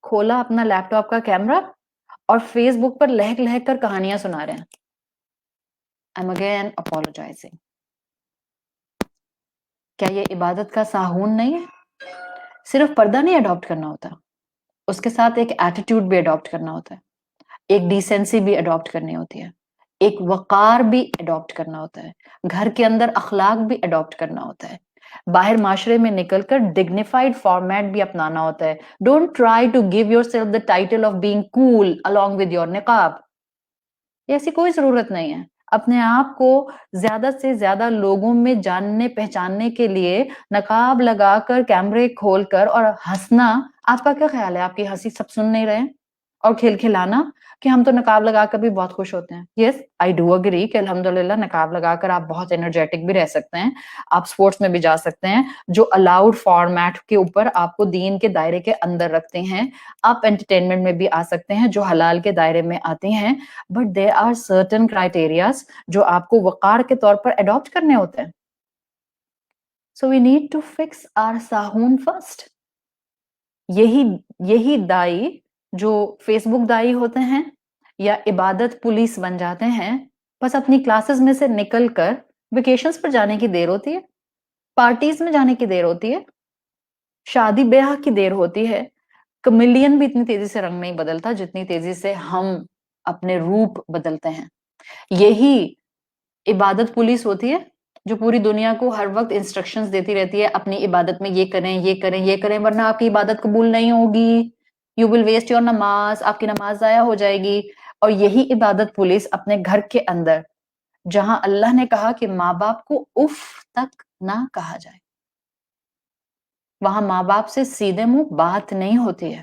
S1: کھولا اپنا لیپ ٹاپ کا کیمرہ اور فیس بک پر لہک لہک کر کہانیاں سنا رہے ہیں. I'm again apologizing. کیا یہ عبادت کا ساہون نہیں ہے؟ صرف پردہ نہیں اڈاپٹ کرنا ہوتا، اس کے ساتھ ایک ایٹیٹیوڈ بھی اڈاپٹ کرنا ہوتا ہے، ایک ڈیسنسی بھی اڈاپٹ کرنی ہوتی ہے، ایک وقار بھی اڈاپٹ کرنا ہوتا ہے، گھر کے اندر اخلاق بھی اڈاپٹ کرنا ہوتا ہے، باہر معاشرے میں نکل کر ڈگنیفائڈ فارمیٹ بھی اپنانا ہوتا ہے. Don't try to give yourself the title of being cool along with your نقاب. ایسی کوئی ضرورت نہیں ہے. اپنے آپ کو زیادہ سے زیادہ لوگوں میں جاننے پہچاننے کے لیے نقاب لگا کر کیمرے کھول کر اور ہنسنا، آپ کا کیا خیال ہے؟ آپ کی ہنسی سب سن نہیں رہے؟ اور کھلکھلانا کہ ہم تو نقاب لگا کر بھی بہت خوش ہوتے ہیں. یس آئی ڈو اگری کہ الحمدللہ نقاب لگا کر آپ بہت انرجیٹک بھی رہ سکتے ہیں، آپ سپورٹس میں بھی جا سکتے ہیں جو الاؤڈ فارمیٹ کے اوپر آپ کو دین کے دائرے کے اندر رکھتے ہیں، آپ انٹرٹینمنٹ میں بھی آ سکتے ہیں جو حلال کے دائرے میں آتے ہیں. But there are certain criterias جو آپ کو وقار کے طور پر اڈاپٹ کرنے ہوتے ہیں. So we need to fix our ساہون فرسٹ. یہی دائی جو فیس بک دائی ہوتے ہیں یا عبادت پولیس بن جاتے ہیں، بس اپنی کلاسز میں سے نکل کر ویکیشنز پر جانے کی دیر ہوتی ہے، پارٹیز میں جانے کی دیر ہوتی ہے، شادی بیاہ کی دیر ہوتی ہے. کمیلین بھی اتنی تیزی سے رنگ نہیں بدلتا جتنی تیزی سے ہم اپنے روپ بدلتے ہیں. یہی عبادت پولیس ہوتی ہے جو پوری دنیا کو ہر وقت انسٹرکشنز دیتی رہتی ہے اپنی عبادت میں یہ کریں یہ کریں یہ کریں ورنہ آپ کی عبادت قبول نہیں ہوگی. یو ول ویسٹ یور نماز، آپ کی نماز ضائع ہو جائے گی. اور یہی عبادت پولیس اپنے گھر کے اندر جہاں اللہ نے کہا کہ ماں باپ کو اف تک نہ کہا جائے، وہاں ماں باپ سے سیدھے منہ بات نہیں ہوتی ہے.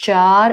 S1: 4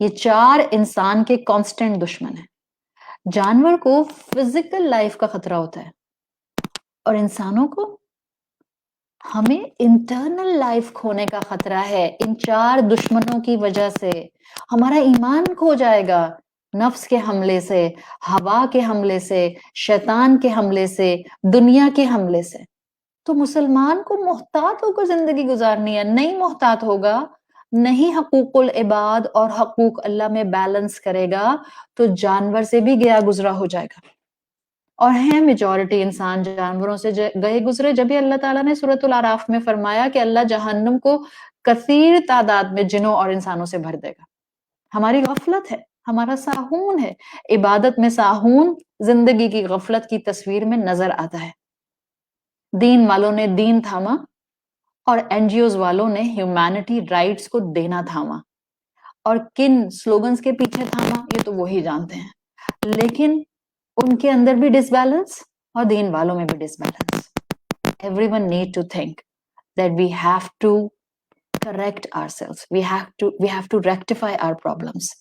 S1: یہ 4 انسان کے کانسٹنٹ دشمن ہیں. جانور کو فزیکل لائف کا خطرہ ہوتا ہے اور انسانوں کو ہمیں انٹرنل لائف کھونے کا خطرہ ہے. ان 4 دشمنوں کی وجہ سے ہمارا ایمان کھو جائے گا، نفس کے حملے سے، ہوا کے حملے سے، شیطان کے حملے سے، دنیا کے حملے سے. تو مسلمان کو محتاط ہو کر زندگی گزارنی ہے. نہیں محتاط ہوگا، نہیں حقوق العباد اور حقوق اللہ میں بیلنس کرے گا تو جانور سے بھی گیا گزرا ہو جائے گا. اور ہیں میجورٹی انسان جانوروں سے گئے گزرے. جب ہی اللہ تعالیٰ نے سورۃ الاعراف میں فرمایا کہ اللہ جہنم کو کثیر تعداد میں جنوں اور انسانوں سے بھر دے گا. ہماری غفلت ہے، ہمارا ساہون ہے. عبادت میں ساہون زندگی کی غفلت کی تصویر میں نظر آتا ہے. دین والوں نے دین تھاما اور این جی اوز والوں نے ہیومینٹی رائٹس کو دینا تھاما. اور کن سلوگنز کے پیچھے تھاما یہ تو وہی جانتے ہیں. لیکن ان کے اندر بھی ڈس بیلنس اور دین والوں میں بھی ڈس balance. Everyone need to think that we have to correct ourselves. We have to rectify our problems.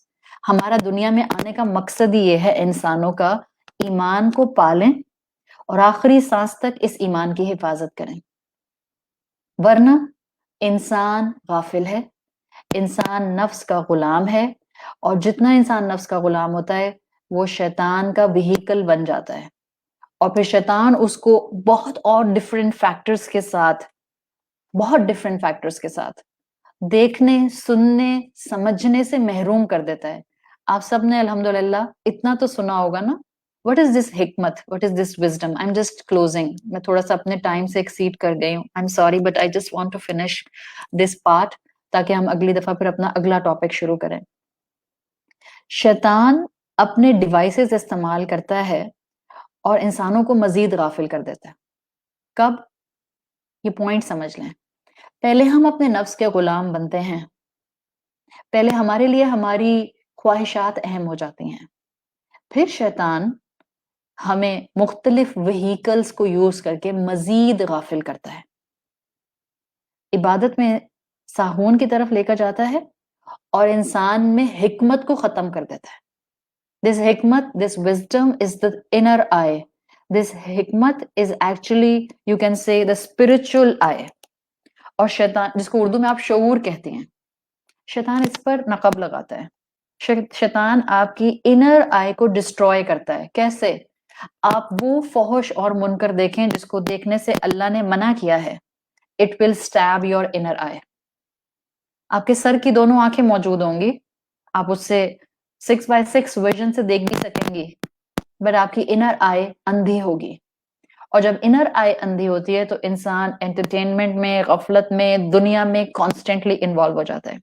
S1: ہمارا دنیا میں آنے کا مقصد ہی یہ ہے انسانوں کا ایمان کو پالیں اور آخری سانس تک اس ایمان کی حفاظت کریں. ورنہ انسان غافل ہے، انسان نفس کا غلام ہے، اور جتنا انسان نفس کا غلام ہوتا ہے وہ شیطان کا وہیکل بن جاتا ہے. اور پھر شیطان اس کو بہت اور ڈفرینٹ فیکٹرز کے ساتھ دیکھنے، سننے، سمجھنے سے محروم کر دیتا ہے. آپ سب نے الحمدللہ اتنا تو سنا ہوگا نا، what is this حکمت, what is this wisdom. I'm just closing. میں تھوڑا سا اپنے ٹائم سے ایکسیڈ کر گئی ہوں. I'm sorry but I just want to finish this part تاکہ ہم اگلی دفعہ پھر اپنا اگلا ٹاپک شروع کریں. شیطان اپنے ڈیوائسز استعمال کرتا ہے اور انسانوں کو مزید غافل کر دیتا ہے. کب؟ یہ پوائنٹ سمجھ لیں. پہلے ہم اپنے نفس کے غلام بنتے ہیں، پہلے ہمارے لیے ہماری خواہشات اہم ہو جاتی ہیں، پھر شیطان ہمیں مختلف وہیکلز کو یوز کر کے مزید غافل کرتا ہے. عبادت میں ساہون کی طرف لے کر جاتا ہے اور انسان میں حکمت کو ختم کر دیتا ہے. This hikmat, this wisdom is the inner eye. This hikmat is actually, you can say, the spiritual eye. اور شیطان، جس کو اردو میں آپ شعور کہتے ہیں، شیطان اس پر نقب لگاتا ہے. شیطان آپ کی انر آئی کو ڈسٹروائے کرتا ہے. کیسے؟ آپ وہ فحش اور منکر دیکھیں جس کو دیکھنے سے اللہ نے منع کیا ہے. It will stab your inner eye. آپ کے سر کی دونوں آنکھیں موجود ہوں گی، آپ اس سے 6x6 ویژن سے دیکھ بھی سکیں گی، بٹ آپ کی انر آئی اندھی ہوگی. اور جب انر آئی اندھی ہوتی ہے تو انسان انٹرٹینمنٹ میں، غفلت میں، دنیا میں کانسٹنٹلی انوالو ہو جاتا ہے.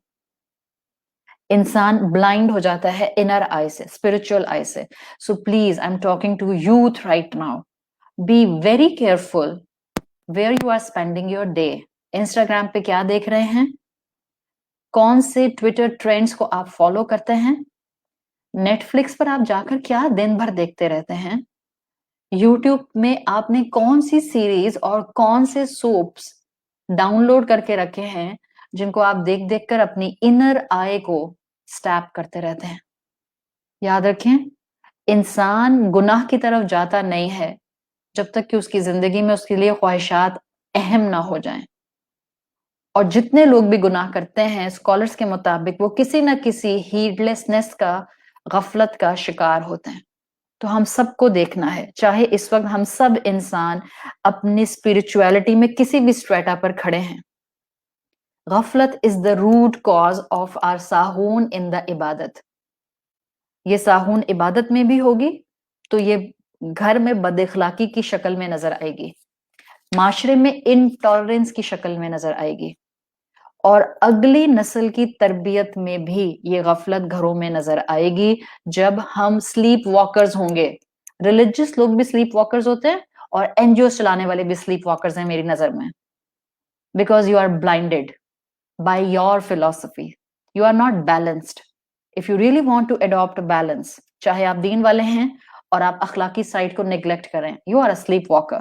S1: انسان بلائنڈ ہو جاتا ہے انر آئی سے، اسپرچل آئی سے. So please I am talking to youth right now, be very careful where you are spending your day. Instagram پہ کیا دیکھ رہے ہیں، کون سے ٹویٹر ٹرینڈز کو آپ فالو کرتے ہیں، نیٹ فلکس پر آپ جا کر کیا دن بھر دیکھتے رہتے ہیں، یوٹیوب میں آپ نے کون سی سیریز اور کون سے سوپس ڈاؤن لوڈ کر کے رکھے ہیں جن کو آپ دیکھ دیکھ کر اپنی انر آئی کو سٹیپ کرتے رہتے ہیں. یاد رکھیں، انسان گناہ کی طرف جاتا نہیں ہے جب تک کہ اس کی زندگی میں اس کے لیے خواہشات اہم نہ ہو جائیں. اور جتنے لوگ بھی گناہ کرتے ہیں اسکالرس کے مطابق وہ کسی نہ کسی ہیڈ لیسنس کا، غفلت کا شکار ہوتے ہیں. تو ہم سب کو دیکھنا ہے، چاہے اس وقت ہم سب انسان اپنی اسپرچویلٹی میں کسی بھی اسٹریٹا پر کھڑے ہیں. غفلت is the root cause of our ساہون ان دا عبادت. یہ ساہون عبادت میں بھی ہوگی تو یہ گھر میں بد اخلاقی کی شکل میں نظر آئے گی، معاشرے میں انٹالرنس کی شکل میں نظر آئے گی، اور اگلی نسل کی تربیت میں بھی یہ غفلت گھروں میں نظر آئے گی. جب ہم سلیپ واکرز ہوں گے، ریلیجس لوگ بھی سلیپ واکرز ہوتے ہیں اور این جی او چلانے والے بھی سلیپ واکرز ہیں میری نظر میں. Because you are blinded by your philosophy, you are not balanced. If you really want to adapt balance, چاہے آپ دین والے ہیں اور آپ اخلاقی سائڈ کو نیگلیکٹ کریں، you are a sleepwalker.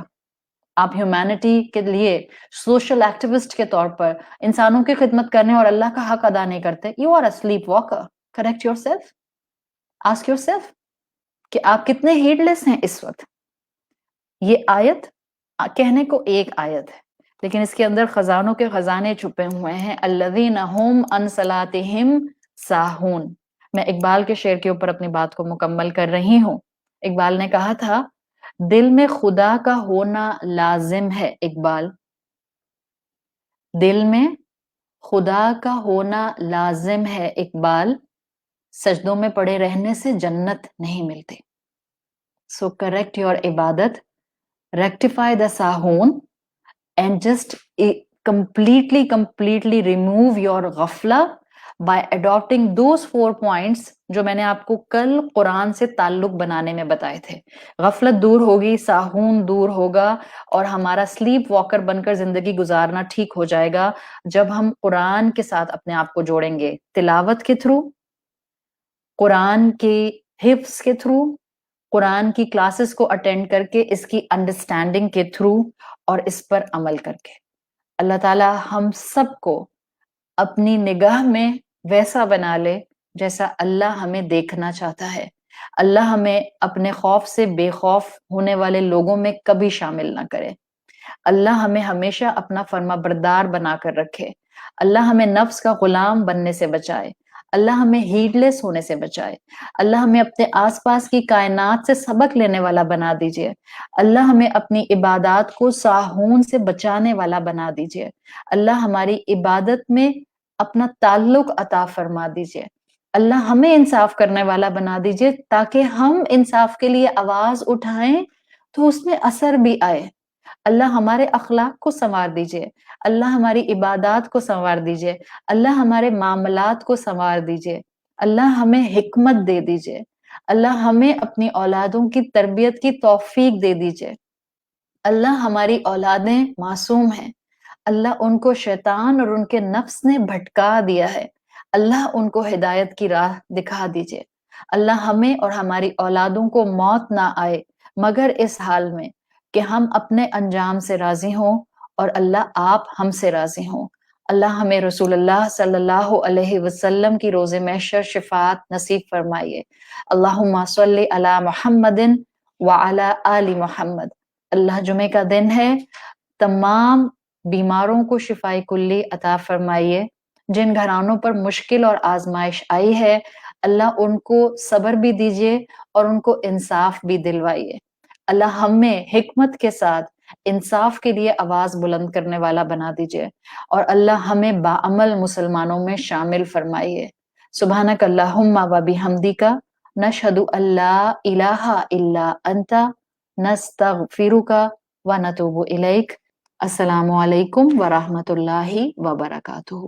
S1: آپ ہیومینٹی کے لیے سوشل ایکٹیوسٹ کے طور پر انسانوں کی خدمت کرنے اور اللہ کا حق ادا نہیں کرتے، you are a sleepwalker. Correct yourself. Ask yourself کہ آپ کتنے ہیڈلیس ہیں اس وقت. یہ آیت کہنے کو ایک آیت ہے لیکن اس کے اندر خزانوں کے خزانے چھپے ہوئے ہیں. الذین هم عن صلاتهم ساہون. میں اقبال کے شعر کے اوپر اپنی بات کو مکمل کر رہی ہوں. اقبال نے کہا تھا دل میں خدا کا ہونا لازم ہے. اقبال دل میں خدا کا ہونا لازم ہے. اقبال سجدوں میں پڑے رہنے سے جنت نہیں ملتی. So correct your عبادت, rectify the sahun and just completely remove your ghafla by adopting those 4 points جو میں نے آپ کو کل قرآن سے تعلق بنانے میں بتائے تھے. غفلت دور ہوگی, ساہون دور ہوگا اور ہمارا سلیپ واکر بن کر زندگی گزارنا ٹھیک ہو جائے گا جب ہم قرآن کے ساتھ اپنے آپ کو جوڑیں گے, تلاوت کے تھرو, قرآن کے حفظ کے تھرو, قرآن کی کلاسز کو اٹینڈ کر کے, اس کی انڈرسٹینڈنگ کے تھرو اور اس پر عمل کر کے. اللہ تعالیٰ ہم سب کو اپنی نگاہ میں ویسا بنا لے جیسا اللہ ہمیں دیکھنا چاہتا ہے. اللہ ہمیں اپنے خوف سے بے خوف ہونے والے لوگوں میں کبھی شامل نہ کرے. اللہ ہمیں ہمیشہ اپنا فرما بردار بنا کر رکھے. اللہ ہمیں نفس کا غلام بننے سے بچائے. اللہ ہمیں ہیڈلیس ہونے سے بچائے. اللہ ہمیں اپنے آس پاس کی کائنات سے سبق لینے والا بنا دیجئے. اللہ ہمیں اپنی عبادات کو ساہون سے بچانے والا بنا دیجئے. اللہ ہماری عبادت میں اپنا تعلق عطا فرما دیجئے. اللہ ہمیں انصاف کرنے والا بنا دیجئے تاکہ ہم انصاف کے لیے آواز اٹھائیں تو اس میں اثر بھی آئے. اللہ ہمارے اخلاق کو سنوار دیجئے. اللہ ہماری عبادات کو سنوار دیجئے. اللہ ہمارے معاملات کو سنوار دیجئے. اللہ ہمیں حکمت دے دیجئے. اللہ ہمیں اپنی اولادوں کی تربیت کی توفیق دے دیجئے. اللہ ہماری اولادیں معصوم ہیں. اللہ ان کو شیطان اور ان کے نفس نے بھٹکا دیا ہے. اللہ ان کو ہدایت کی راہ دکھا دیجئے. اللہ ہمیں اور ہماری اولادوں کو موت نہ آئے مگر اس حال میں کہ ہم اپنے انجام سے راضی ہوں اور اللہ آپ ہم سے راضی ہوں. اللہ ہمیں رسول اللہ صلی اللہ علیہ وسلم کی روز محشر شفاعت نصیب فرمائیے. اللہم صلی علی محمد وعلی آل محمد. اللہ جمعے کا دن ہے, تمام بیماروں کو شفاء کلی عطا فرمائیے. جن گھرانوں پر مشکل اور آزمائش آئی ہے اللہ ان کو صبر بھی دیجیے اور ان کو انصاف بھی دلوائیے. اللہ ہمیں حکمت کے ساتھ انصاف کے لیے آواز بلند کرنے والا بنا دیجیے اور اللہ ہمیں باعمل مسلمانوں میں شامل فرمائیے. سبحانک اللہم و بحمدک نشہد ان لا الہ الا انت نستغفرک و نتوب الیک. السلام علیکم ورحمۃ اللہ وبرکاتہ.